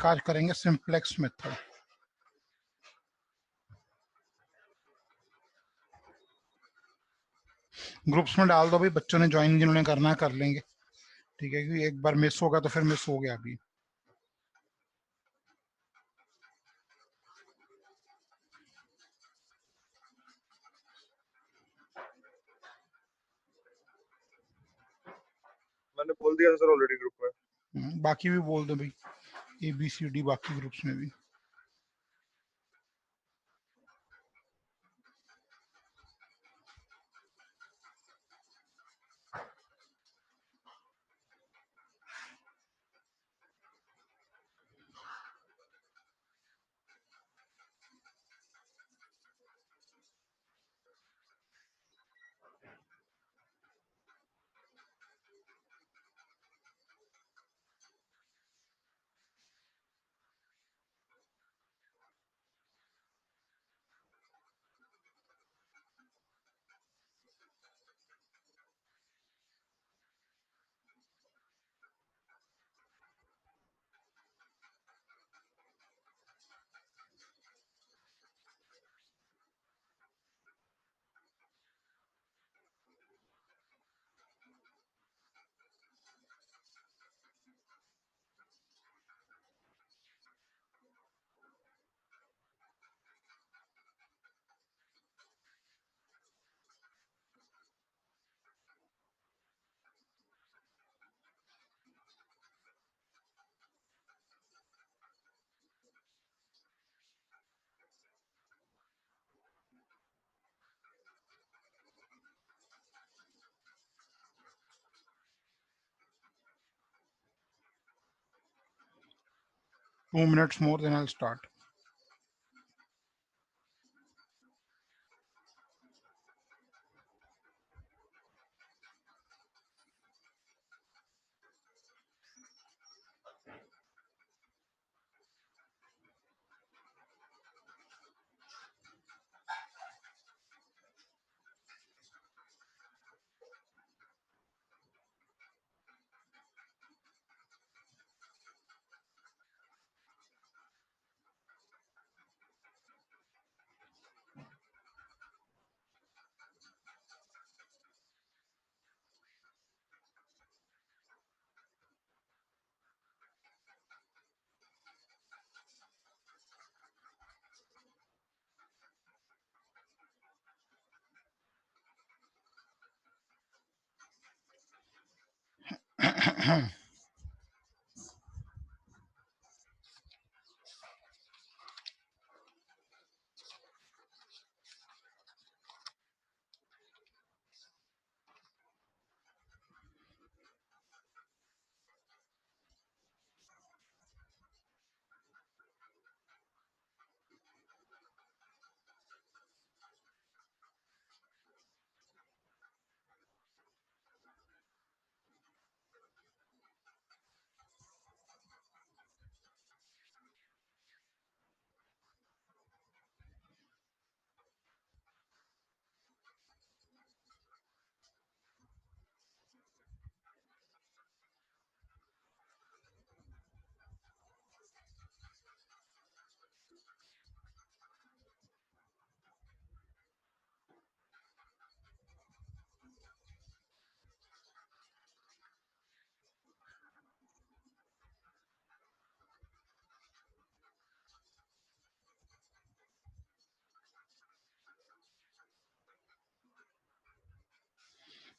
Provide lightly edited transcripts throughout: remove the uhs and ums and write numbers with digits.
Topic आज करेंगे simplex method. Groups में डाल दो भाई, बच्चों ने ज्वाइन जिन्होंने करना है कर लेंगे, ठीक है, क्योंकि एक बार मिस होगा तो फिर मिस हो गया अभी। मैंने बोल दिया सर ऑलरेडी ग्रुप में। बाकी भी बोल दो भाई, ABCD बाकी ग्रुप्स में भी। Two minutes more, then I'll start.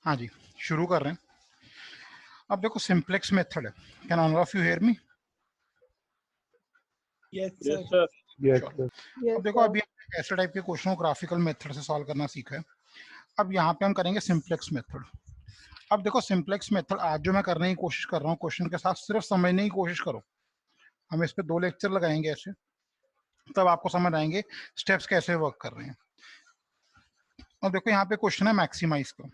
हाँ जी, शुरू कर रहे हैं। अब देखो सिंप्लेक्स मेथड है। Can all of you hear me? Yes, yes sir. Sir. Yes, Sure. sir. Yes, अब देखो sir. अभी हमने ऐसे टाइप के क्वेश्चन को ग्राफिकल मेथड से सॉल्व करना सीखा है। अब यहाँ पे हम करेंगे सिंप्लेक्स मेथड। अब देखो सिंप्लेक्स मेथड आज जो मैं करने की कोशिश कर रहा हूँ, क्वेश्चन के साथ सिर्फ समझने की कोशिश करो। हम इस पे 2 लेक्चर लगाएंगे ऐसे, तब आपको समझ आएंगे स्टेप्स कैसे वर्क कर रहे हैं। और देखो यहाँ पे क्वेश्चन है मैक्सिमाइज का।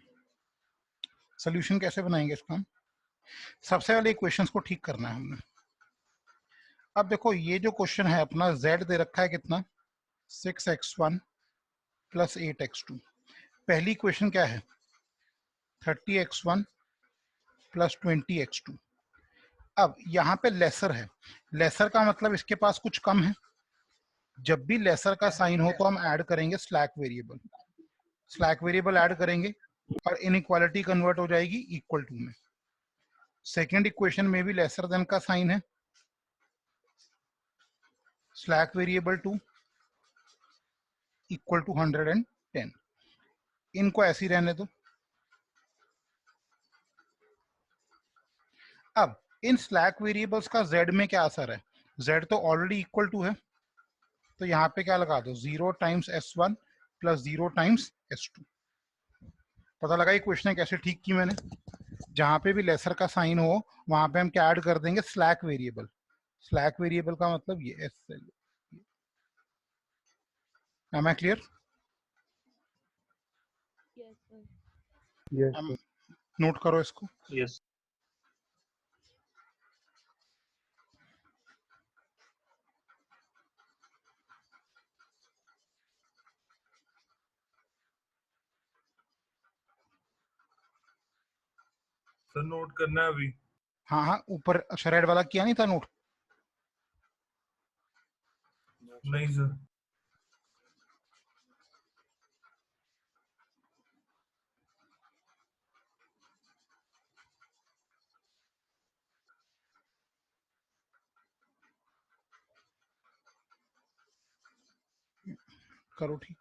सोल्यूशन कैसे बनाएंगे इसका हम? सबसे पहले इक्वेशंस को ठीक करना है हमने। अब देखो ये जो क्वेश्चन है अपना, z दे रखा है कितना, 6x1 प्लस 8x2। पहली इक्वेशन क्या है, 30x1 प्लस 20x2। अब यहाँ पे लेसर है, लेसर का मतलब इसके पास कुछ कम है। जब भी लेसर का साइन हो तो हम ऐड करेंगे slack variable, slack variable add करेंगे और इनइक्वालिटी कन्वर्ट हो जाएगी इक्वल टू में। सेकेंड इक्वेशन में भी लेसर देन का साइन है, स्लैक वेरिएबल 2 इक्वल टू 110। इनको ऐसे ही रहने दो। अब इन स्लैक वेरिएबल्स का z में क्या असर है, z तो ऑलरेडी इक्वल टू है, तो यहाँ पे क्या लगा दो 0 times s1 plus 0 times s2। पता लगा ये क्वेश्चन कैसे ठीक की मैंने। जहां पे भी लेसर का साइन हो वहां पे हम क्या ऐड कर देंगे, स्लैक वेरिएबल। स्लैक वेरिएबल का मतलब ये एस। Am I clear? Yes, sir. Yes, sir. Note करो इसको। Yes. सर नोट करना है अभी? हाँ हाँ, ऊपर अच्छा रेड वाला किया नहीं था नोट? नहीं सर। करो ठीक।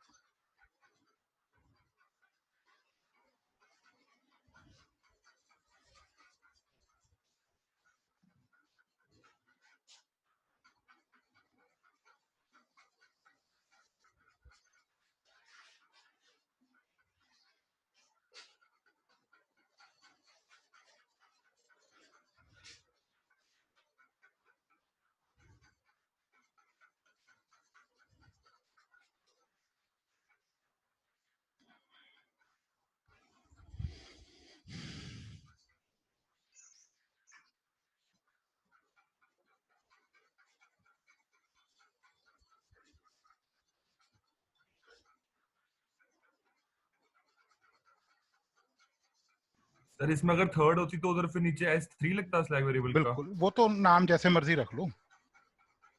सर इसमें अगर थर्ड होती तो उधर फिर नीचे S3 लगता स्लैग वेरिएबल का। बिल्कुल, वो तो नाम जैसे मर्जी रख लो।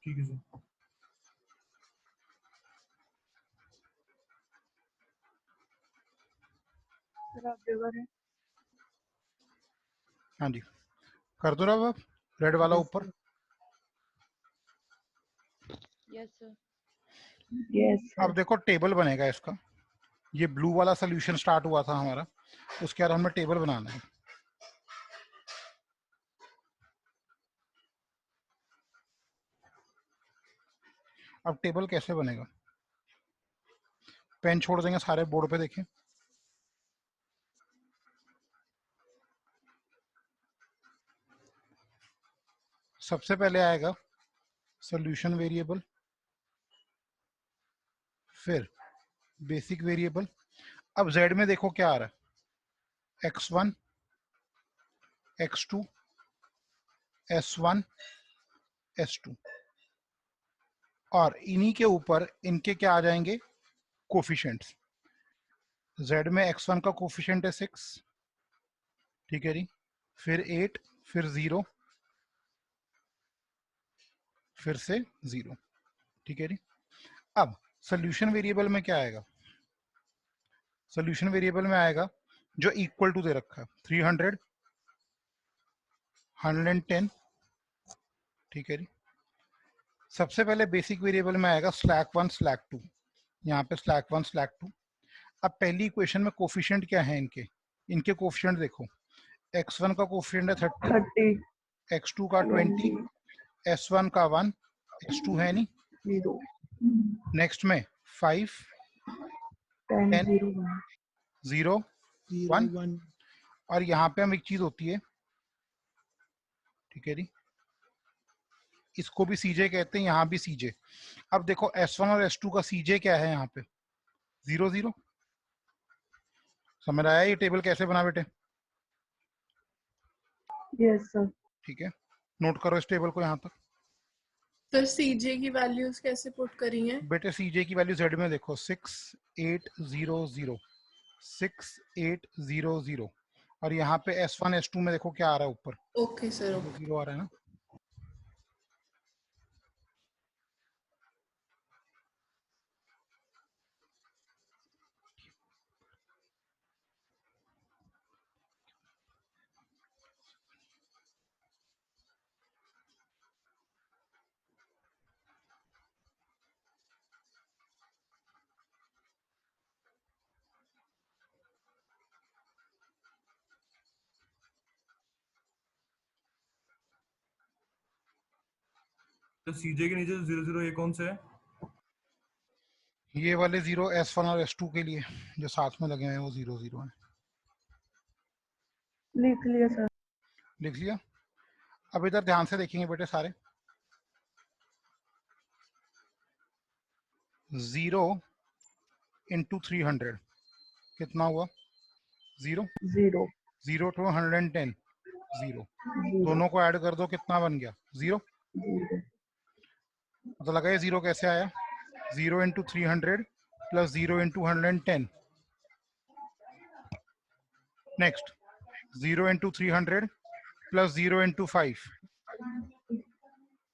ठीक है सर। सर आप जगह है। हाँ जी, कर दो रहा रेड वाला ऊपर। Yes, sir. Yes, sir. अब देखो टेबल बनेगा इसका। ये ब्लू वाला सोल्यूशन स्टार्ट हुआ था हमारा, उसके बाद हमें टेबल बनाना है। अब टेबल कैसे बनेगा, पेन छोड़ देंगे, सारे बोर्ड पे देखें। सबसे पहले आएगा सॉल्यूशन वेरिएबल, फिर बेसिक वेरिएबल। अब z में देखो क्या आ रहा है, x1 x2 s1 s2, और इन्हीं के ऊपर इनके क्या आ जाएंगे, कोफिशिएंट्स। z में x1 का कोफिशिएंट है 6, ठीक है जी, फिर 8, फिर 0, फिर से 0, ठीक है जी। अब सोल्यूशन वेरिएबल में क्या आएगा, सोल्यूशन वेरिएबल में आएगा जो इक्वल टू दे रखा है 300 110, ठीक है जी। सबसे पहले बेसिक वेरिएबल में आएगा स्लैक 1 स्लैक 2, यहाँ पे स्लैक 1 स्लैक 2। अब पहली इक्वेशन में कोफिशिएंट क्या है इनके, इनके कोफिशिएंट देखो, x1 का कोफिशिएंट है 30, x2 का 20, s1 का 1, s2 है नहीं, नेक्स्ट में 5 10 0 1, और यहाँ पे हम एक चीज होती है, ठीक है जी, इसको भी सीजे कहते हैं, यहाँ भी सीजे। अब देखो S1 और S2 का सीजे क्या है, यहाँ पे 0 0। समझ आया ये टेबल कैसे बना बेटे? Yes, sir. ठीक है, नोट करो इस टेबल को यहाँ तक। सर सीजे की वैल्यूज कैसे पुट करी हैं? बेटे सीजे की वैल्यू जेड में देखो 6 8 0 0 6 8 0 0, और यहाँ पे S1 S2 में देखो क्या आ रहा है ऊपर, ओके सर, ओके। 0 आ रहा है ना। तो सीजे के नीचे 0 0 ये कौन से है? ये वाले 0 S1 और S2 के लिए जो साथ में लगे हुए हैं वो 0 0 है। लिख लिया सर। लिख लिया। अब इधर ध्यान से देखेंगे बेटे सारे। 0 into 300 कितना हुआ? 0 0 0 to 110 0 0 दोनों को ऐड कर दो, कितना बन गया? 0। 0 तो लगा ये 0 कैसे आया? 0 into 300 plus 0 into 110. Next 0 into 300 plus 0 into 5,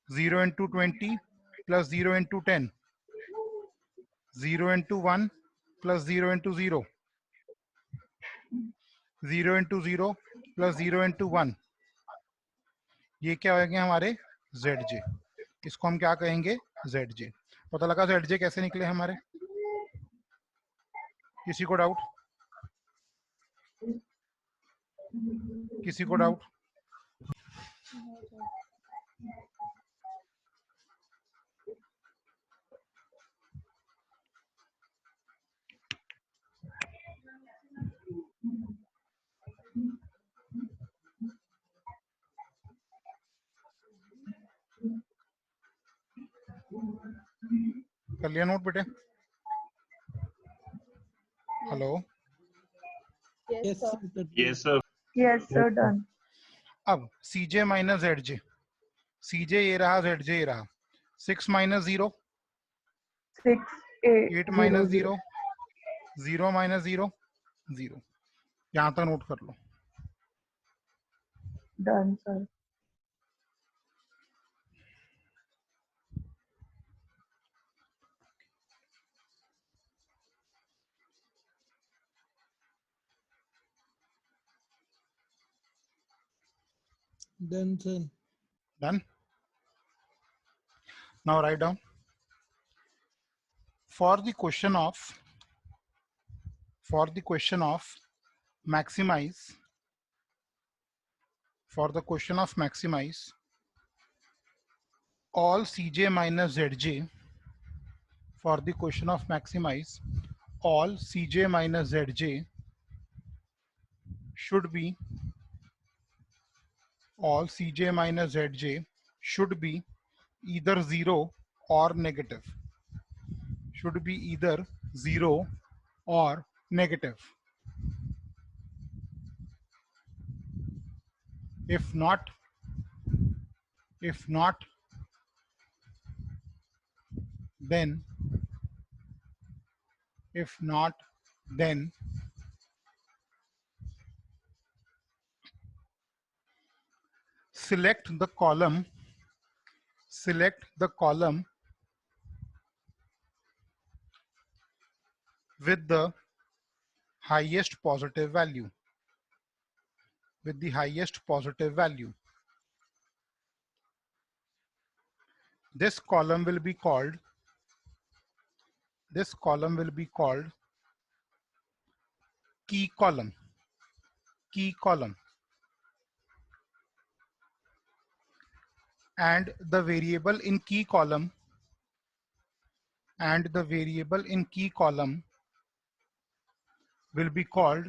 0 into 20 plus 0 into 10, 0 into 1 plus 0 into 0, 0 into 0 plus 0 into 1. ये क्या हो गया हमारे? ZJ। इसको हम क्या कहेंगे? ZJ। पता लगा ZJ कैसे निकले हमारे? किसी को डाउट? किसी को डाउट? कर लिया नोट बेटे? Hello? Yes sir. Yes, sir. Yes sir, done. अब CJ माइनस ZJ, CJ ये रहा, ZJ ये रहा। 6 माइनस 0, 6 8 माइनस 0, 0 माइनस 0, 0। यहाँ तक नोट कर लो। Done sir. Done, sir. Done. Now write down. For the question of maximize, all CJ minus ZJ, for the question of maximize all CJ minus ZJ should be, all CJ minus ZJ should be either 0 or negative, should be either 0 or negative. If not, then select the column with the highest positive value, This column will be called key column. And the variable in key column will be called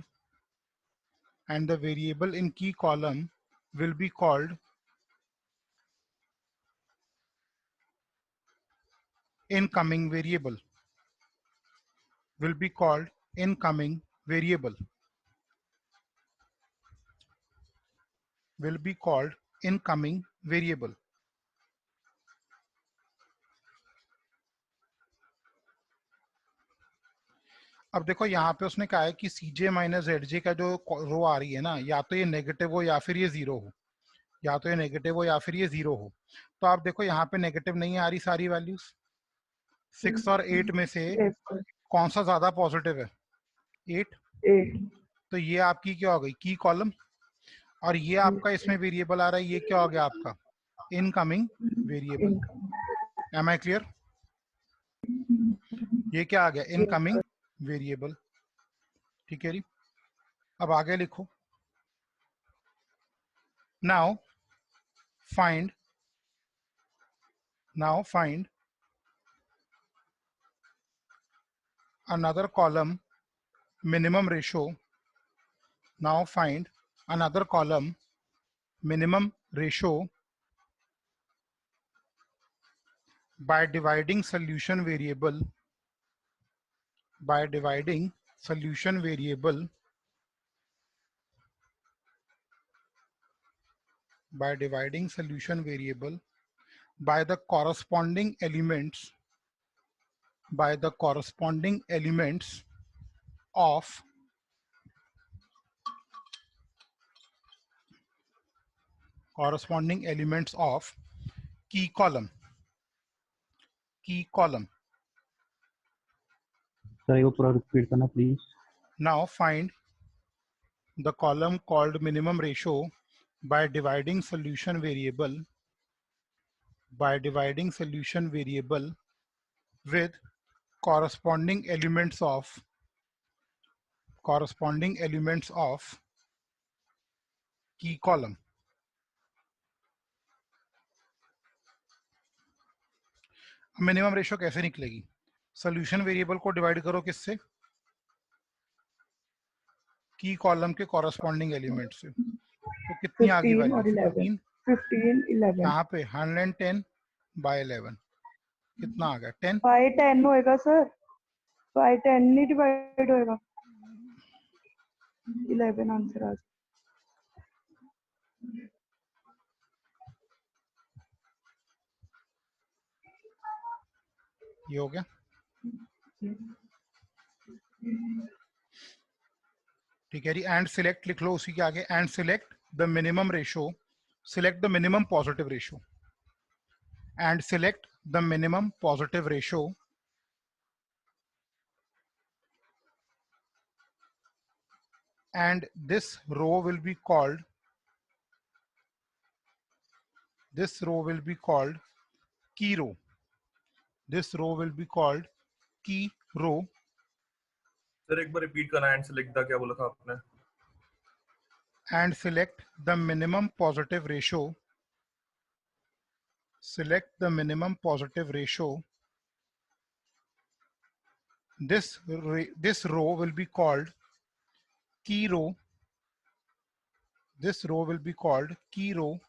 incoming variable, अब देखो यहाँ पे उसने कहा है कि CJ minus ZJ का जो रो आ रही है ना, या तो ये नेगेटिव हो या फिर ये जीरो हो, या तो ये नेगेटिव हो या फिर ये जीरो हो। तो आप देखो यहाँ पे नेगेटिव नहीं आ रही सारी वैल्यूज। 6 और 8 में से Yes, sir. कौन सा ज्यादा पॉजिटिव है? 8। 8. तो ये आपकी क्या हो गई? की कॉलम। और ये आपका इसमें वेरिएबल आ रहा है, ये क्या हो गया आपका? Incoming variable. Income. Am I clear? ये क्या आ गया? Incoming variable. ठीक है जी, अब आगे लिखो। Now find another column minimum ratio. Now find another column minimum ratio by dividing solution variable by the corresponding elements of key column. Sir ये पूरा रिपीट करना please. Now find the column called minimum ratio by dividing solution variable with corresponding elements of key column. Minimum ratio कैसे निकलेगी? Solution variable को divide करो किससे? की column के कॉरस्पॉन्डिंग एलिमेंट से। तो कितनी आ गई 15 वैल्यू? और 11. 15, 11. यहाँ पे 110 by 11 कितना आ गया? 10। By 10 होएगा सर. By 10 नहीं डिवाइड होएगा. 11 आंसर आ जाएगा. ये हो गया। ठीक है जी, एंड सिलेक्ट लिख लो उसी के आगे। And select the minimum ratio, select the minimum positive ratio, and select the minimum positive ratio and this row will be called key row. This row will be called key row. Sir एक बार repeat करना, and select the क्या बोला था आपने? And select the minimum positive ratio. Select the minimum positive ratio. This row will be called key row. This row will be called key row.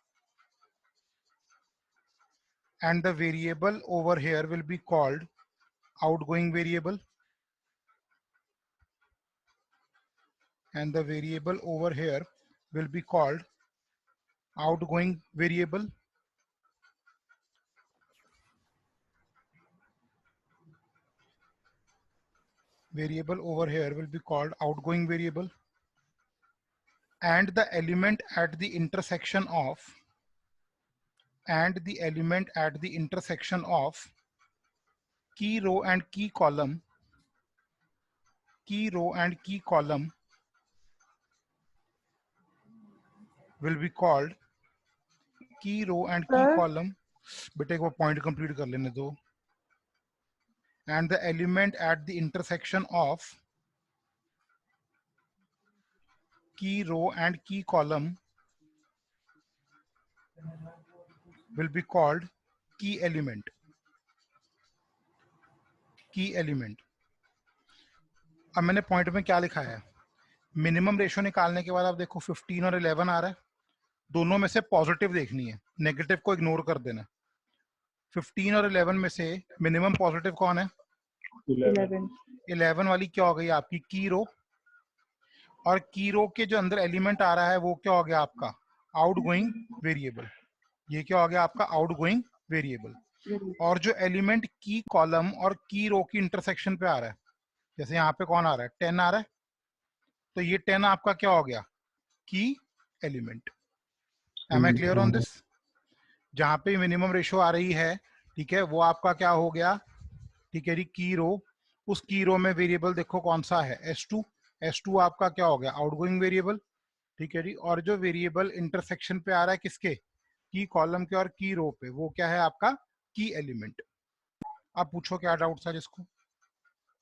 And the variable over here will be called outgoing variable. And the variable over here will be called outgoing variable. Variable over here will be called outgoing variable. And the element at the intersection of key row and key column will be called key row and key Sir? column. बेटे को point complete कर लेने दो. And the element at the intersection of key row and key column will be called key element. Key element. अब मैंने point में क्या लिखा है? मिनिमम रेशियो निकालने के बाद आप देखो 15 और 11 आ रहा है, दोनों में से पॉजिटिव देखनी है, नेगेटिव को इग्नोर कर देना। 15 और 11 में से मिनिमम पॉजिटिव कौन है? 11. 11 वाली क्या हो गई आपकी? की रो। और की रो के जो अंदर एलिमेंट आ रहा है वो क्या हो गया आपका? Outgoing variable. ये क्या हो गया आपका? Outgoing variable. और जो एलिमेंट की कॉलम और की रो की इंटरसेक्शन पे आ रहा है जैसे यहाँ पे कौन आ रहा है, 10 आ रहा है, तो ये 10 आपका क्या हो गया, key element. Am I clear on this? जहां पे मिनिमम रेशियो आ रही है, ठीक है, वो आपका क्या हो गया, ठीक है जी, की रो। उस की रो में वेरिएबल देखो कौन सा है, S2। S2 आपका क्या हो गया, आउटगोइंग वेरिएबल, ठीक है जी। और जो वेरिएबल इंटरसेक्शन पे आ रहा है किसके, की कॉलम के और की रो पे, वो क्या है आपका, की एलिमेंट। आप पूछो क्या डाउट था जिसको।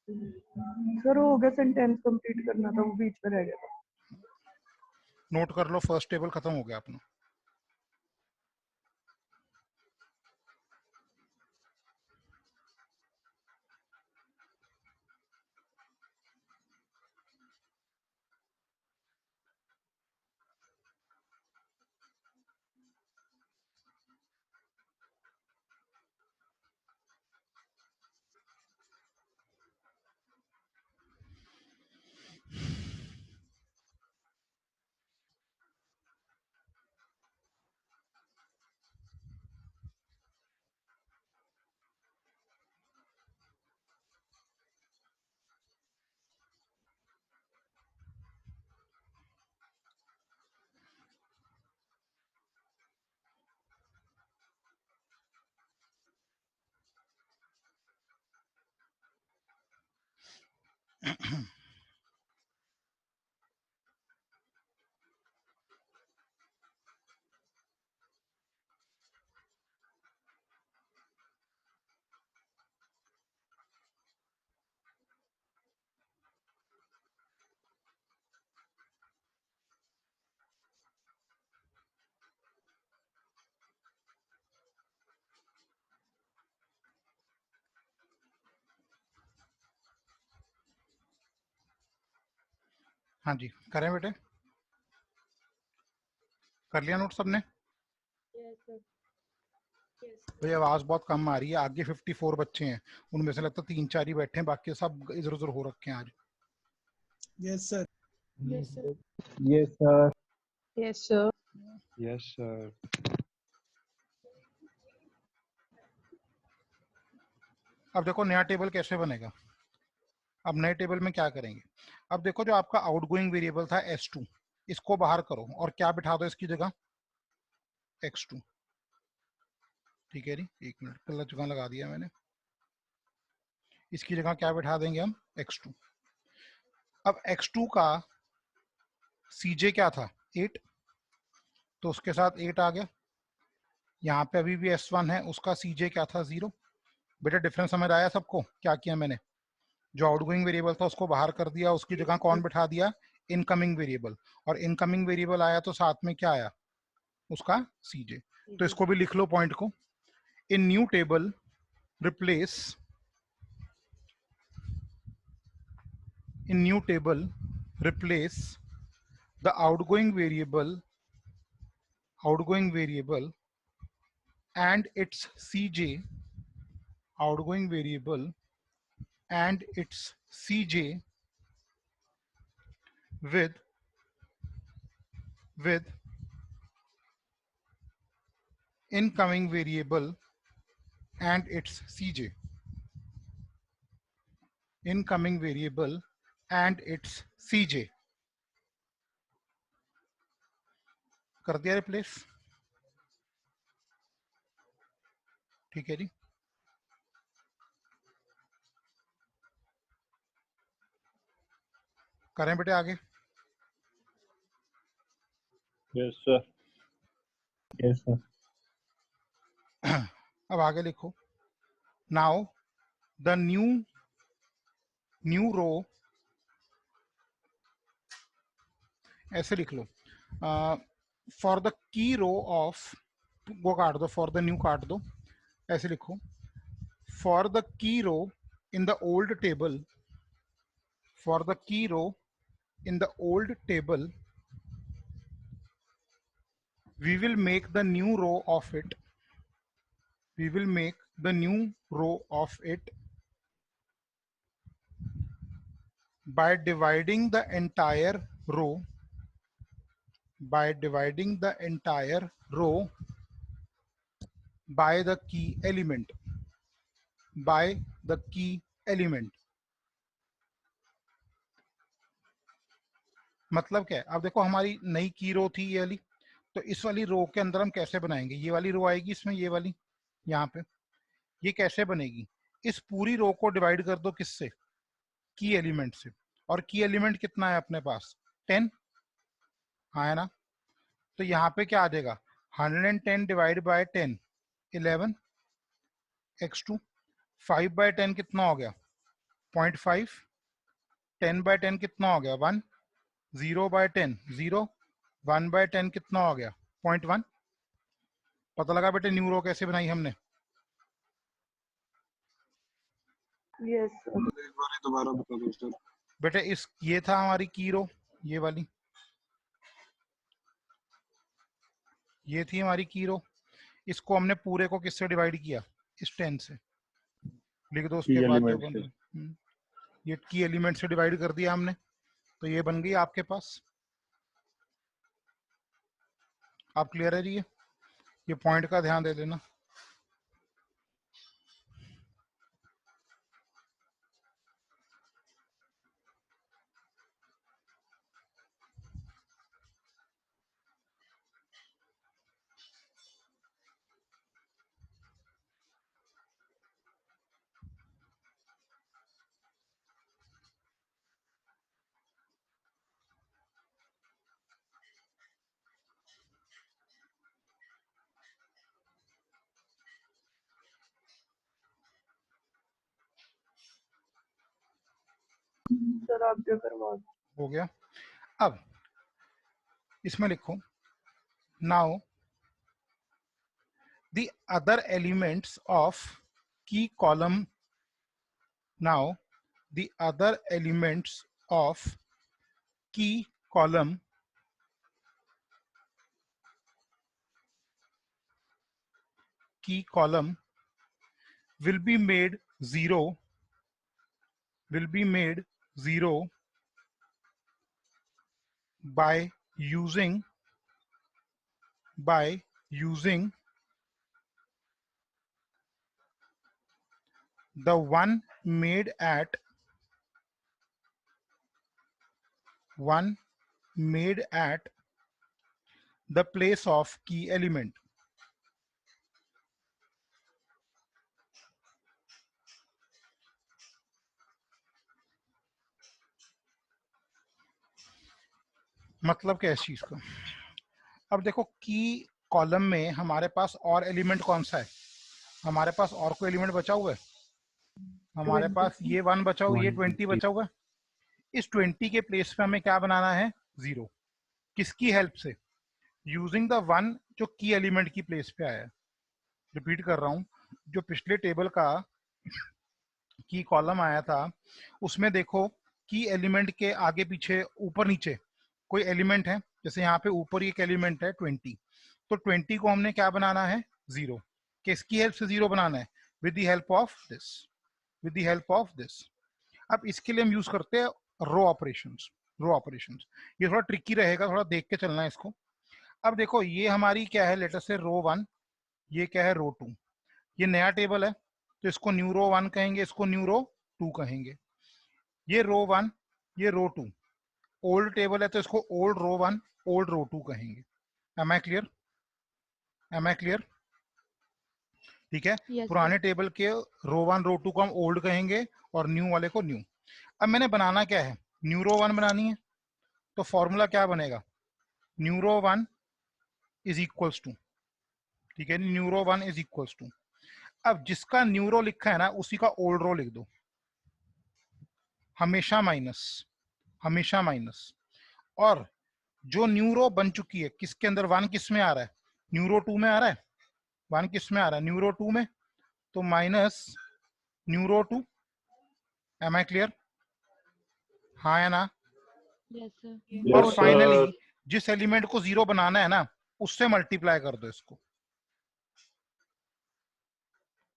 सर हो गया, सेंटेंस कंप्लीट करना था, वो बीच में रह गया था। नोट कर लो, फर्स्ट टेबल खत्म हो गया अपना। हाँ जी, करें बेटे, कर लिया नोट सबने? भाई आवाज बहुत कम आ रही है, आगे 54 बच्चे हैं, उनमें से लगता है 3-4 ही बैठे हैं, बाकी सब इधर उधर हो रखे हैं आज। Yes, sir. Yes, sir. Yes, sir. Yes sir. Yes, sir. अब देखो नया टेबल कैसे बनेगा। अब नए टेबल में क्या करेंगे, अब देखो जो आपका आउटगोइंग वेरिएबल था S2, इसको बाहर करो और क्या बिठा दो इसकी जगह, X2। ठीक है जी, एक मिनट, गलत जगह लगा दिया मैंने, इसकी जगह क्या बिठा देंगे हम, X2। अब X2 का CJ क्या था, 8, तो उसके साथ 8 आ गया। यहाँ पे अभी भी S1 है, उसका CJ क्या था, 0। बेटा डिफरेंस समझ आया सबको, क्या किया मैंने, जो आउटगोइंग वेरिएबल था उसको बाहर कर दिया, उसकी जगह कौन बिठा दिया, इनकमिंग वेरिएबल, और इनकमिंग वेरिएबल आया तो साथ में क्या आया, उसका CJ। तो इसको भी लिख लो पॉइंट को, in new table replace, in new table replace the outgoing variable and its CJ, outgoing variable and its CJ with incoming variable and its CJ, incoming variable and its CJ। कर दिया replace, ठीक है जी। करें बेटे आगे। Yes, sir. Yes, sir. अब आगे लिखो, नाउ द न्यू रो, ऐसे लिख लो, for the key row of, वो काट दो, फॉर द न्यू काट दो, ऐसे लिखो, for the key row in the old table, for the key row in the old table we will make the new row of it, we will make the new row of it by dividing the entire row, by dividing the entire row by the key element, by the key element। मतलब क्या है, अब देखो हमारी नई की रो थी ये वाली, तो इस वाली रो के अंदर हम कैसे बनाएंगे, ये वाली रो आएगी इसमें, ये वाली यहाँ पे, ये कैसे बनेगी, इस पूरी रो को डिवाइड कर दो किससे, की एलिमेंट से, और की एलिमेंट कितना है अपने पास 10, हाँ है ना, तो यहाँ पे क्या आ जाएगा 110 डिवाइड बाय 10 11 x2, 5 बाय 10 कितना हो गया 0.5, 10 बाय 10 कितना हो गया 1, 0 बाय 10 0, 1 बाय 10 कितना हो गया 0.1। पता लगा बेटे न्यू रो कैसे बनाई हमने? Yes, sir. एक बार दोबारा बता दो सर। बेटे इस ये था हमारी की रो, ये वाली, ये थी हमारी की रो, इसको हमने पूरे को किससे डिवाइड किया, इस 10 से, लिख दो उसके बाद जो बन, ये की एलिमेंट से डिवाइड कर दिया हमने, तो ये बन गई आपके पास। आप क्लियर है ये पॉइंट का ध्यान दे देना। Sir, आप जो करवा दो। हो गया। अब इसमें लिखो now the other elements of key column, now the other elements of key column will be made zero, by using the one made at the place of key element. मतलब क्या है इस चीज का? अब देखो की कॉलम में हमारे पास और एलिमेंट कौन सा है, हमारे पास और कोई एलिमेंट बचा हुआ है, हमारे 20. पास ये 1 बचा हुआ, ये 20 बचा हुआ है। इस 20 के प्लेस पे हमें क्या बनाना है 0, किसकी हेल्प से, यूजिंग द 1 जो की एलिमेंट की प्लेस पे आया है। रिपीट कर रहा हूं, जो पिछले टेबल का की कॉलम आया था उसमें देखो की एलिमेंट के आगे पीछे ऊपर नीचे कोई एलिमेंट है, जैसे यहाँ पे ऊपर एक एलिमेंट है 20, तो 20 को हमने क्या बनाना है 0, किसकी हेल्प से 0 बनाना है, with the help of this. अब इसके लिए हम यूज करते हैं रो ऑपरेशंस। ये थोड़ा ट्रिकी रहेगा, थोड़ा देख के चलना है इसको। अब देखो ये हमारी क्या है, लेटर से रो 1, ये क्या है रो 2, ये नया टेबल है तो इसको न्यू रो 1 कहेंगे, इसको न्यू रो 2 कहेंगे। ये रो 1, ये रो 2, ओल्ड टेबल है तो इसको ओल्ड रो 1 ओल्ड रो 2 कहेंगे। Am I clear? ठीक है। Yes, पुराने टेबल के रो 1 रो 2 को हम ओल्ड कहेंगे और न्यू वाले को न्यू। अब मैंने बनाना क्या है, न्यू रो 1 बनानी है, तो फॉर्मूला क्या बनेगा, new row 1 is equals to, ठीक है, new row 1 is equals to, अब जिसका न्यू रो लिखा है ना उसी का ओल्ड रो लिख दो, हमेशा माइनस। और जो न्यू रो बन चुकी है किसके अंदर, 1 किस में आ रहा है, न्यू रो 2 में आ रहा है, 1 किस में आ रहा है न्यू रो 2 में, तो minus new row 2। Am I clear? हाँ या ना? yes, sir. और फाइनली जिस एलिमेंट को 0 बनाना है ना उससे मल्टीप्लाई कर दो इसको,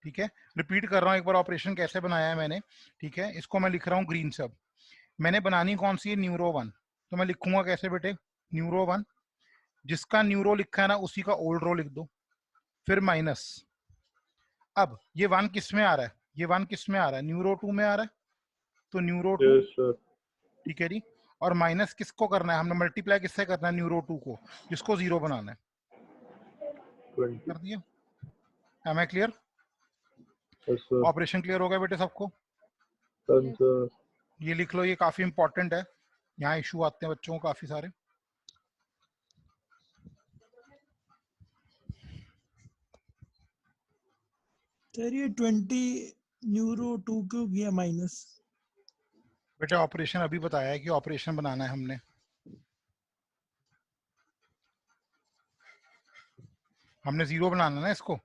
ठीक है। रिपीट कर रहा हूं एक बार ऑपरेशन कैसे बनाया है मैंने, ठीक है। इसको मैं लिख रहा हूं ग्रीन से। अब मैंने बनानी कौन सी है, न्यूरो 1, तो मैं लिखूंगा कैसे बेटे, न्यूरो 1, जिसका न्यूरो लिखा है ना उसी का ओल्ड रो लिख दो, फिर माइनस। अब ये 1 किस में आ रहा है, ये 1 किस में आ रहा है, न्यूरो 2 में आ रहा है, तो न्यूरो 2, ठीक है जी। और माइनस किसको करना है, हमने मल्टीप्लाई किससे करना है, न्यूरो 2 को, जिसको 0 बनाना है। 20. कर दिया, am I clear? Yes, sir. Operation clear हो गया बेटे सबको? Done, sir. ये लिख लो, ये काफी इंपॉर्टेंट है, यहाँ इशू आते हैं बच्चों को काफी सारे। सर ये 20 न्यूरो 2 क्यों किया माइनस? बेटे ऑपरेशन अभी बताया है कि ऑपरेशन बनाना है हमने। हमने 0 बनाना है ना इसको,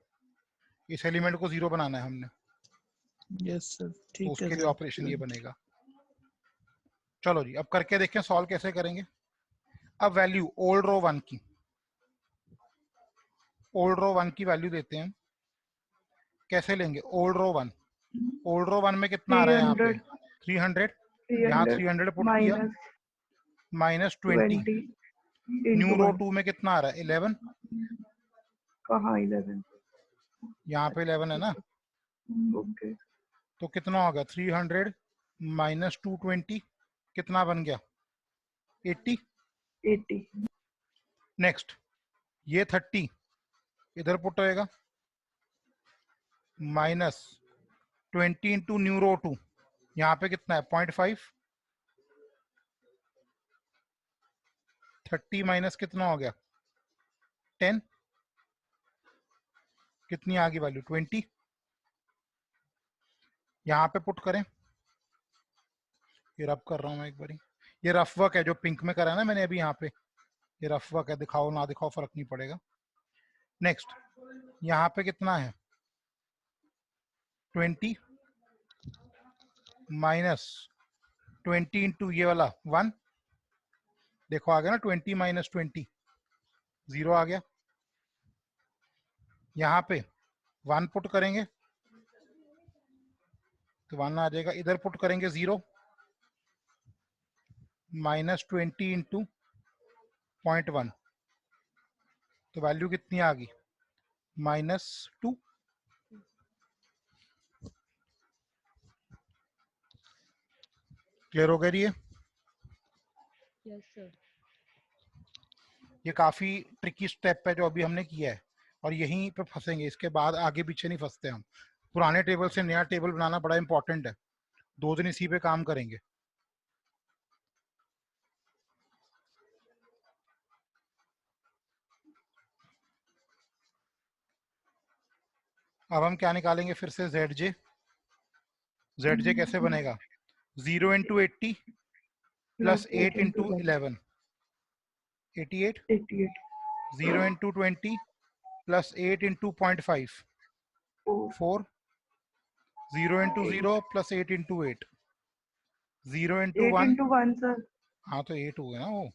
इस एलिमेंट को 0 बनाना है हमने, यस सर, तो ठीक है उसके लिए सर। ऑपरेशन ये बनेगा। चलो जी, अब करके देखें सॉल्व कैसे करेंगे। अब वैल्यू ओल्ड रो 1 की, ओल्ड रो 1 की वैल्यू देते हैं। कैसे लेंगे ओल्ड रो 1? ओल्ड रो 1 में कितना आ रहा है यहाँ पे 300, यहाँ 300 पुट किया, माइनस 20। 20 न्यू रो 1 2 में कितना आ रहा है 11, कहाँ 11? यहाँ पे 11 है ना, ओके, तो कितना होगा 300 माइनस 220, कितना बन गया 80। 80 नेक्स्ट ये 30 इधर पुट होएगा, माइनस 20 इंटू न्यू रो 2, यहाँ पे कितना है 0.5, 30 माइनस कितना हो गया 10, कितनी आ गई वैल्यू 20। यहाँ पे पुट करें, ये रफ कर रहा हूँ मैं एक बारी, ये रफ वर्क है जो पिंक में करा है ना मैंने अभी, यहाँ पे ये रफ वर्क है, दिखाओ ना दिखाओ फर्क नहीं पड़ेगा। नेक्स्ट यहाँ पे कितना है 20 माइनस 20 इंटू ये वाला 1, देखो आ गया ना 20 माइनस 20, 0 आ गया। यहाँ पे 1 पुट करेंगे तो 1 आ जाएगा, इधर पुट करेंगे 0, माइनस 20 इंटू 0.1, तो वैल्यू कितनी आ गई -2। क्लियर हो गया ये? Yes sir. ये काफी ट्रिकी स्टेप है जो अभी हमने किया है, और यहीं पे फंसेंगे, इसके बाद आगे पीछे नहीं फंसते हम। पुराने टेबल से नया टेबल बनाना बड़ा इंपॉर्टेंट है, 2 दिन इसी पे काम करेंगे। अब हम क्या निकालेंगे फिर से ZJ। ZJ कैसे बनेगा 0 into 80 plus 8 into 11, 88, 88 0 into 20 plus 8 into 0.5, 4, 0 into 0 plus 8 into 8, 0 into 8 1, into 1 sir. हाँ तो 8 हो गया ना वो,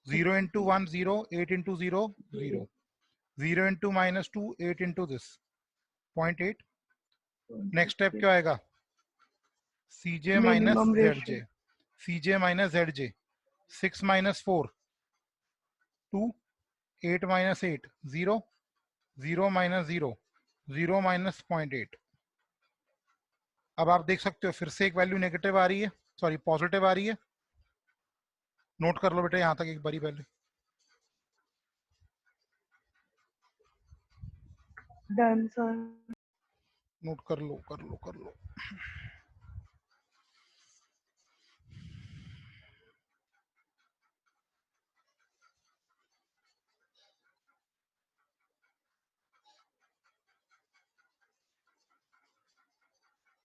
0 into 1 0, 8 into 0 0, 0 into minus 2 8 into this 0.8। Next step क्या आएगा CJ minus Minimum ratio। ZJ, CJ minus ZJ, 6 minus 4 2, 8 minus 8 0, 0 minus 0 0 minus 0.8। अब आप देख सकते हो फिर से एक वैल्यू नेगेटिव आ रही है, सॉरी पॉजिटिव आ रही है, नोट कर लो बेटा यहाँ तक एक बारी पहले। Done sir. नोट कर लो कर लो कर लो।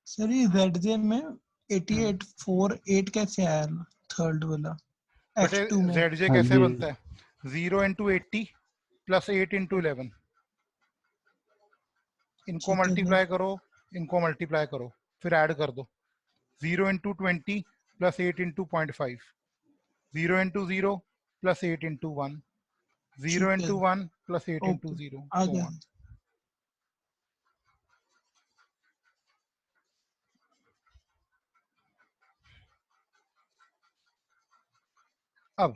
सर ये ZJ में 88 4 8 कैसे आया थर्ड वाला बेटे F2 में? ZJ हाँ कैसे जी। बनता है 0 इंटू 80 प्लस 8 इंटू 11, इनको ठीक है मल्टीप्लाई करो, इनको मल्टीप्लाई करो, फिर ऐड कर दो, 0 into 20 plus 8 into 0.5, 0 into 0 plus 8 into 1, 0 ठीक है। इंटू 1 प्लस 8 इंटू ओके, 0, आ so गया। on। अब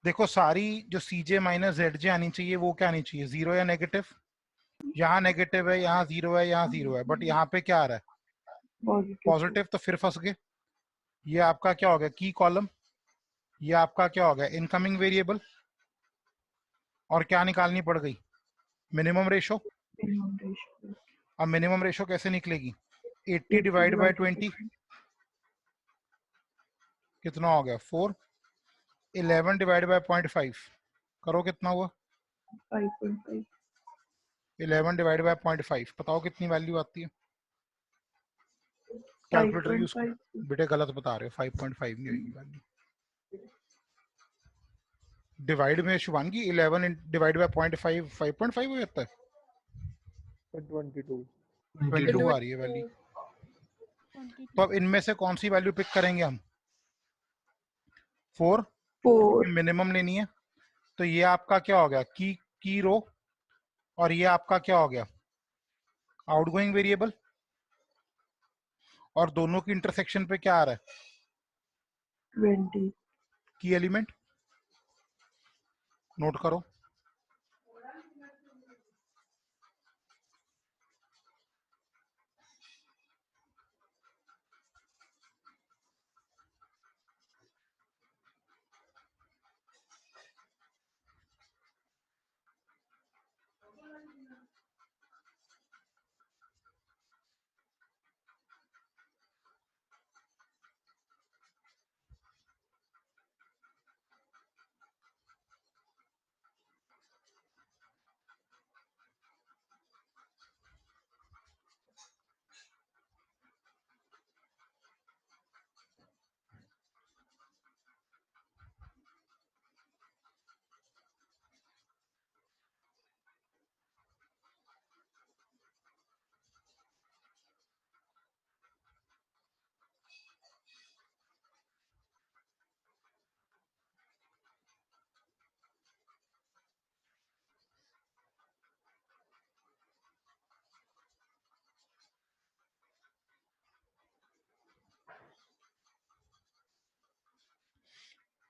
देखो सारी जो CJ माइनस ZJ आनी चाहिए वो क्या आनी चाहिए 0 या नेगेटिव, यहाँ नेगेटिव है, यहाँ 0 है, यहाँ 0 है, बट यहाँ पे क्या आ रहा है पॉजिटिव। पॉजिटिव, तो फिर फंस गए। ये आपका क्या हो गया की कॉलम, ये आपका क्या हो गया इनकमिंग वेरिएबल, और क्या निकालनी पड़ गई मिनिमम रेशो। minimum ratio. अब मिनिमम रेशो कैसे निकलेगी 80 80 डिवाइड बाय divided by 20 कितना हो गया 4, 11 डिवाइड बाय 0.5 करो कितना हुआ 5.5. 11 डिवाइड बाय 0.5 बताओ कितनी वैल्यू आती है। Calculator use 5.5. बेटे गलत बता रहे हो 5.5 नहीं होगी वैल्यू। डिवाइड में शुभांगी 11 डिवाइड बाय 0.5 5.5 हो जाता है 22 22 आ रही है वैल्यू। तो अब इनमें से कौन सी वैल्यू पिक करेंगे हम 4 4. मिनिमम लेनी है। तो ये आपका क्या हो गया की रो, और ये आपका क्या हो गया आउटगोइंग वेरिएबल, और दोनों की इंटरसेक्शन पे क्या आ रहा है 20. की एलिमेंट। नोट करो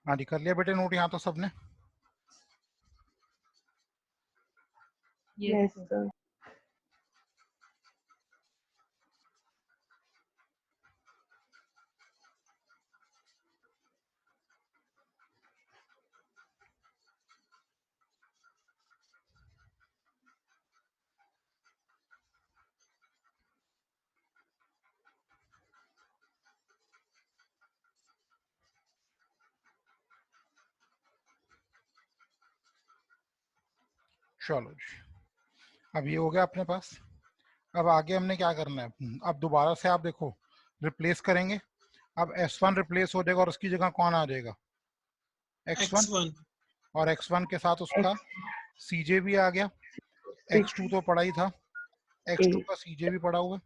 हाँ जी कर लिया बेटे नोट यहाँ तो सबने। Yes, sir. चलो जी अब ये हो गया अपने पास। अब आगे हमने क्या करना है अब दोबारा से आप देखो रिप्लेस करेंगे। अब S1 रिप्लेस हो जाएगा और उसकी जगह कौन आ जाएगा X1, x1 और X1 के साथ उसका CJ भी आ गया। 6. X2 तो पड़ा ही था, X2 का CJ भी पड़ा हुआ है।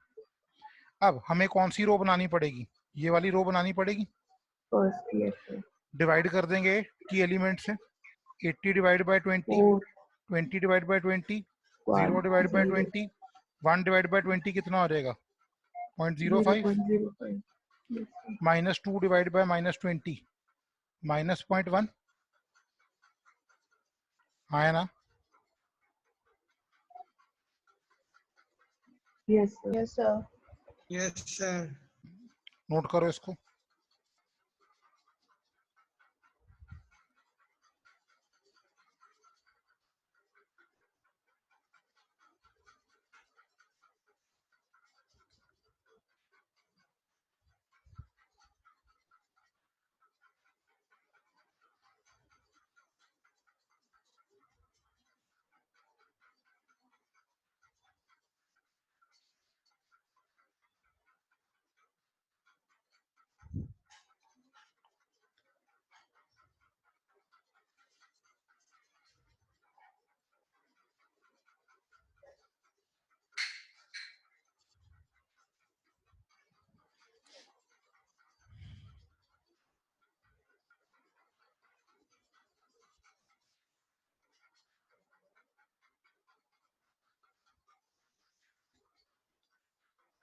अब हमें कौन सी रो बनानी पड़ेगी ये वाली रो बनानी पड़ेगी। First, yes, sir. डिवाइड कर देंगे की एलिमेंट से 80 divide by 20, 4. 20 divide by 20, 0 1. Divide by 0. 20, 1 divide by 20 कितना हो जाएगा 0.05, 0.05. Yes, sir. Minus 2 divide by minus 20 minus 0.1 आया ना। Yes, sir. Yes, sir. yes sir note करो इसको।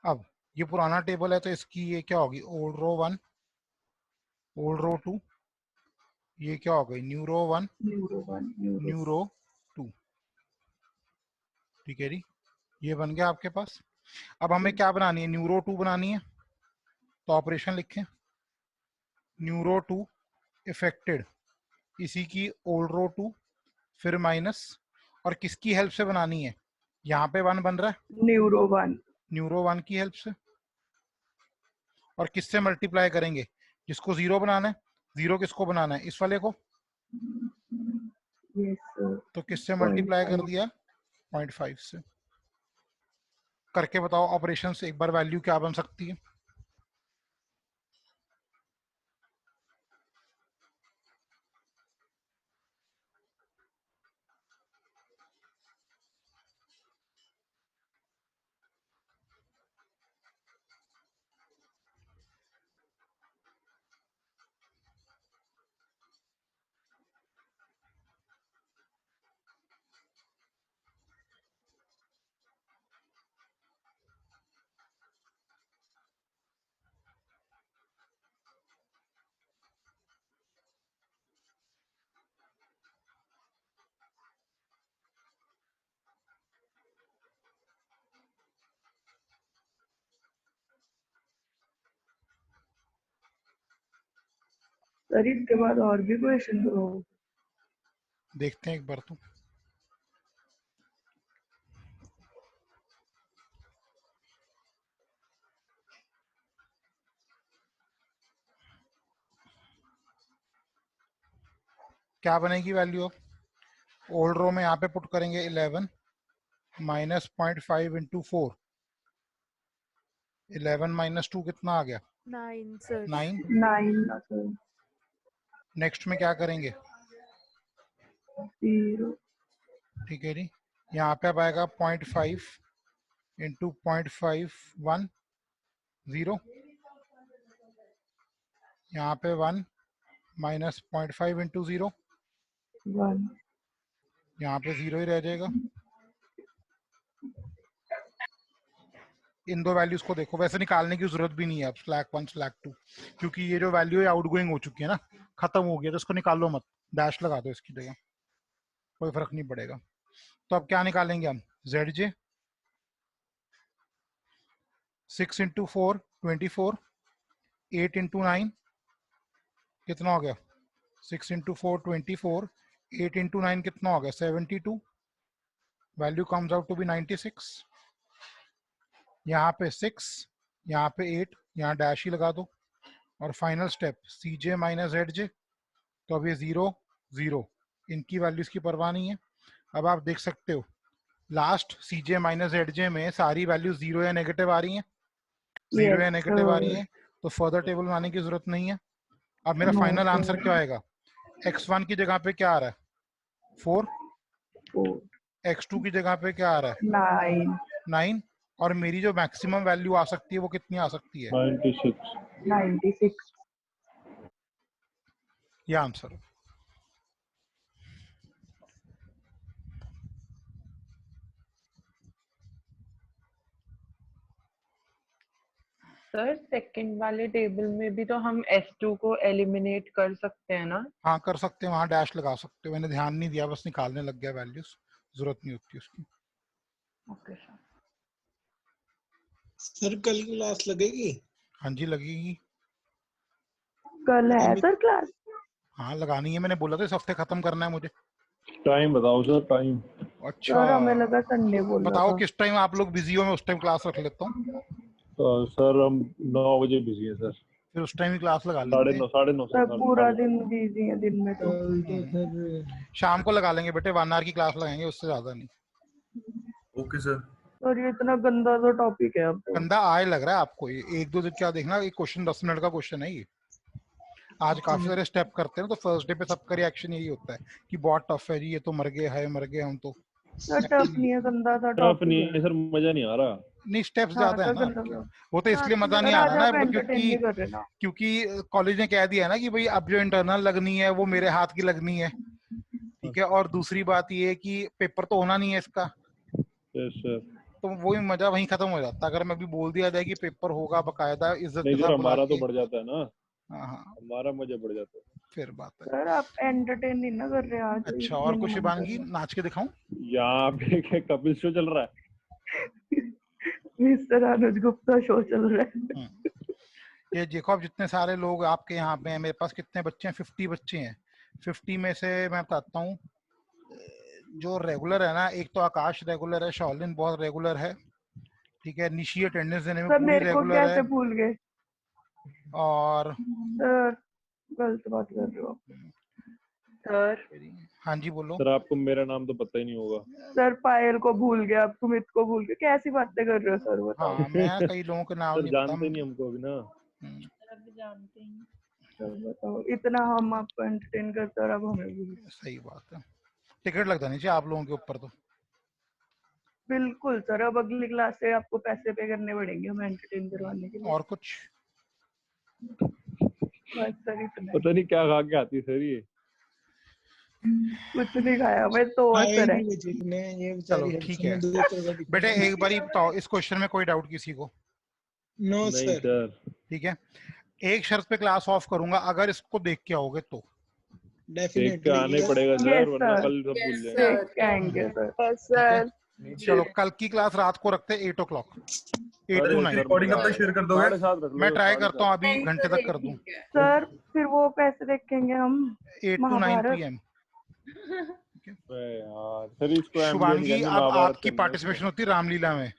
अब ये पुराना टेबल है तो इसकी ये क्या होगी ओल्ड रो 1, ओल्ड रो 2, ये क्या हो गई new row 1, Neuro 1. Neuro new row 2। ठीक है जी ये बन गया आपके पास। अब हमें क्या बनानी है न्यू रो 2 बनानी है तो ऑपरेशन लिखें न्यू रो टू इफेक्टेड, इसी की ओल्ड रो टू, फिर माइनस, और किसकी हेल्प से बनानी है? यहाँ पे 1 बन रहा है न्यूरो 1 न्यूरो 1 की हेल्प से, और किससे मल्टीप्लाई करेंगे? जिसको 0 बनाना है, 0 किसको बनाना है? इस वाले को, यस सर तो किससे मल्टीप्लाई कर 0.5 दिया? 0.5 से। करके बताओ ऑपरेशन से एक बार, वैल्यू क्या बन सकती है? सर इसके बाद और भी क्वेश्चन हो? देखते हैं एक बार तो। क्या बनेगी वैल्यू? अब ओल्ड रो में यहाँ पे पुट करेंगे 11 माइनस 0.5 इंटू 4, 11 माइनस 2 कितना आ गया? 9 sir. 9। 9 ना सर नेक्स्ट में क्या करेंगे? 0 ठीक है जी, यहाँ पे अब आएगा 0.5 इंटू 0.5 1 0, यहाँ पे 1 माइनस 0.5 इंटू 0, 1 यहाँ पे 0 ही रह जाएगा। इन दो वैल्यूज को देखो, वैसे निकालने की जरूरत भी नहीं है अब स्लैक 1 स्लैक 2, क्योंकि ये जो वैल्यू है आउटगोइंग हो चुकी है ना, खत्म हो गया, तो इसको निकालो मत, डैश लगा दो इसकी जगह, कोई फर्क नहीं पड़ेगा। तो अब क्या निकालेंगे हम? ZJ 6 इंटू 4 24, 8 इंटू 9 कितना हो गया? 6 इंटू 4 24, 8 इंटू 9 कितना हो गया? 72। Value comes out to be 96। यहाँ पे 6, यहाँ पे 8, यहाँ डैश ही लगा दो, और final step CJ minus ZJ, तो अब ये 0 0, इनकी वैल्यूज की परवाह नहीं है। अब आप देख सकते हो लास्ट CJ माइनस ZJ में सारी वैल्यूज 0 या नेगेटिव आ रही हैं, 0 या नेगेटिव आ रही है, तो फर्दर टेबल बनाने की जरूरत नहीं है। अब मेरा No, फाइनल sir. आंसर क्या आएगा? x1 की जगह पे क्या आ रहा है? 4, 4 x2 की जगह पे क्या आ रहा है? 9 9, और मेरी जो मैक्सिमम वैल्यू आ सकती है वो कितनी आ सकती है? 96। 96 ये आंसर है। सर सेकंड वाले टेबल में भी तो हम S2 को एलिमिनेट कर सकते हैं ना? हाँ कर सकते हैं, वहां डैश लगा सकते हो, मैंने ध्यान नहीं दिया, बस निकालने लग गया वैल्यूज, जरूरत नहीं होती उसकी। Okay sir. सर कल क्लास लगेगी? हाँ जी लगेगी। कल है सर क्लास? हाँ लगानी है, मैंने बोला था इस हफ्ते खत्म करना है मुझे। टाइम बताओ सर, टाइम। अच्छा सर हमें लगा संडे बोला बताओ था। किस टाइम आप लोग बिजी हो, मैं उस टाइम क्लास रख लेता हूँ। सर हम 9 बजे बिजी हैं सर। फिर उस टाइम ही क्लास लगा लेते हैं। 9:30 9:30 सर सर। पूरा दिन बिजी है दिन में तो। कल तो सर शाम को लगा लेंगे बेटे, 1 आवर की क्लास लगाएंगे, उससे ज्यादा नहीं। Okay sir. सर ये इतना गंदा सा टॉपिक है अब तो। गंदा आए लग रहा है आपको? ये एक दो दिन क्या देखना, ये क्वेश्चन 10 मिनट का क्वेश्चन है ये। आज काफी सारे स्टेप करते हैं, तो फर्स्ट डे पे सबका रिएक्शन यही होता है कि बहुत टफ है जी, ये तो मर गए है, मर गए हम तो। सर टफ नहीं है, गंदा सा टफ टॉपिक नहीं है। है सर, मजा नहीं आ रहा। नहीं स्टेप्स हाँ ज्यादा है सर ना गंदा आपके। सा। वो तो इसलिए मजा नहीं सर आ आज रहा आप ना, एंटरटेन नहीं कर रहे ना। क्योंकि कॉलेज ने कह दिया है ना कि भाई अब जो इंटरनल लगनी है वो मेरे हाथ की लगनी है, ठीक है। और दूसरी बात ये है कि पेपर तो होना नहीं है इसका, यस सर। तो वही मजा वहीं खत्म हो जाता। अगर मैं भी बोल दिया जाए कि पेपर होगा बकायदा इज्जत नहीं के सर, साथ बुला हमारा तो के, बढ़ जाता है ना, हाँ हाँ हमारा मजा बढ़ जाता है। फिर बात है। सर आप एंटरटेन नहीं ना कर रहे आज। अच्छा और इसलिए कुछ नहीं मन कर शिवांगी, नाच के दिखाऊं? यहाँ पे क्या कपिल शो चल रहा है? रहा। मिस्टर अनुज गुप्ता शो चल रहा है। ये देखो अब जितने सारे लोग आपके यहाँ पे हैं, मेरे पास कितने बच्चे हैं, 50 बच्चे हैं। 50 में से मैं बताता हूँ जो रेगुलर है ना, एक तो आकाश रेगुलर है, शॉलिन बहुत रेगुलर है, ठीक है, निशी अटेंडेंस देने में सर पूरी मेरे को रेगुलर कैसे है, भूल गए? और सर गलत बात कर रहे हो आप। सर हाँ जी बोलो। सर आपको मेरा नाम तो पता ही नहीं होगा। सर पायल को भूल गया, आप सुमित को भूल गए, कैसी बातें कर रहे हो सर, बताओ। हाँ मैं कई लोगों के नाम सर नहीं पता। जानते नहीं हमको अभी ना। जानते हैं। सर बताओ, इतना हम आपको एंटरटेन करते और अब हमें भूल गए। सही बात है, टिकट लग जानी चाहिए आप लोगों के ऊपर तो। बिल्कुल सर, अब अगली क्लास से आपको पैसे पे करने पड़ेंगे हमें एंटरटेन करवाने के लिए। और कुछ बस सर इतना ही। पता नहीं क्या खा के आती सर ये। कुछ नहीं खाया मैं तो सर है। जितने ये चलो बेचारी ठीक हर है। समय 2 करोड़ का बेटे एक बारी बताओ, इस क्वेश्चन में कोई डाउट किसी को? नो नहीं सर। सर। ठीक है, एक शर्त पे क्लास ऑफ करूंगा, अगर इसको देख के आओगे तो। देख के डेफिनेटली आने पड़ेगा Yes, सर, वरना sir. कल सब भूल Yes, जाएंगे। sir. देख के आएंगे सर। ठीक है? चलो कल की क्लास रात को रखते हैं 8 o'clock, 8 अरे to सर, 9। रिकॉर्डिंग कब तक शेयर कर दोगे? 7:30 रख लो। मैं ट्राई करता हूँ अभी नहीं घंटे सर, तक कर दूं, ठीक है। सर फिर वो कैसे देखेंगे हम? 8 to 9 महाभारत। PM। यार सर इसको एमबीए शुभांगी नहीं अब महाभारत आपकी करना है पार्टिसिपेशन होती है रामलीला में,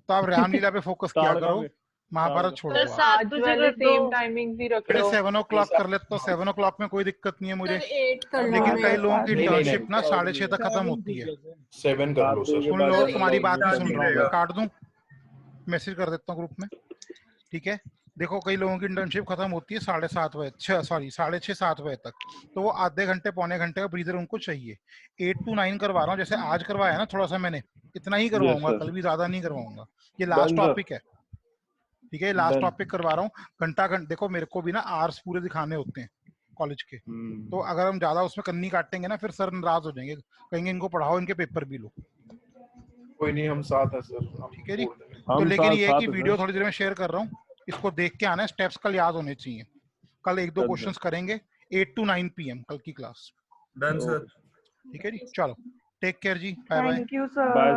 तो आप रामलीला पे फोकस किया ताड़का करो, में। महाभारत छोड़ सर, दो आप। 7 आज बजे वाले कर दो। सेम टाइमिंग भी रख अरे लो। 7 o'clock कर लेते तो 7 o'clock में कोई दिक्कत नहीं है मुझे, सर 8 कर लो लेकिन कई मेरे लोगों की नहीं, इंटर्नशिप ना 6:30 तक खत्म होती है। 7 कर लो सर। सुन लो, सर, तुम्हारी 8 बात नहीं कर सुन लो। रहा हूँ मैं, काट दूं, मैसेज कर देता हूँ ग्रुप में, ठीक है? देखो कई लोगों की इंटर्नशिप खत्म होती है 7:30 बजे, 6:30 बजे तक, तो वो आधे घंटे पौने घंटे का ब्रीदर उनको चाहिए। 8 to 9 करवा रहा हूँ, जैसे आज करवाया ना थोड़ा सा मैंने, इतना ही करवाऊंगा, sir. कल भी ज्यादा नहीं करवाऊंगा, ये लास्ट Done, sir. टॉपिक है, ठीक है? Last Done. टॉपिक करवा रहा हूँ, घंटा देखो मेरे को भी ना आवर्स पूरे दिखाने होते हैं कॉलेज के, तो अगर हम ज्यादा उसमें कन्नी काटेंगे ना फिर सर नाराज हो जाएंगे, कहेंगे इनको पढ़ाओ, इनके पेपर भी लो, कोई नहीं, हम साथ हैं सर। ठीक है जी? बोल देंगे। तो हम लेकिन ये है साथ कि हैं, वीडियो सर। थोड़ी देर में शेयर कर रहा हूँ, इसको देख के आना है, स्टेप्स कल याद होने चाहिए, कल 1-2 Done, क्वेश्चंस करेंगे 8 to 9 PM कल की क्लास, डन सर। ठीक है जी? चलो टेक केयर जी, bye bye. Thank you sir. Bye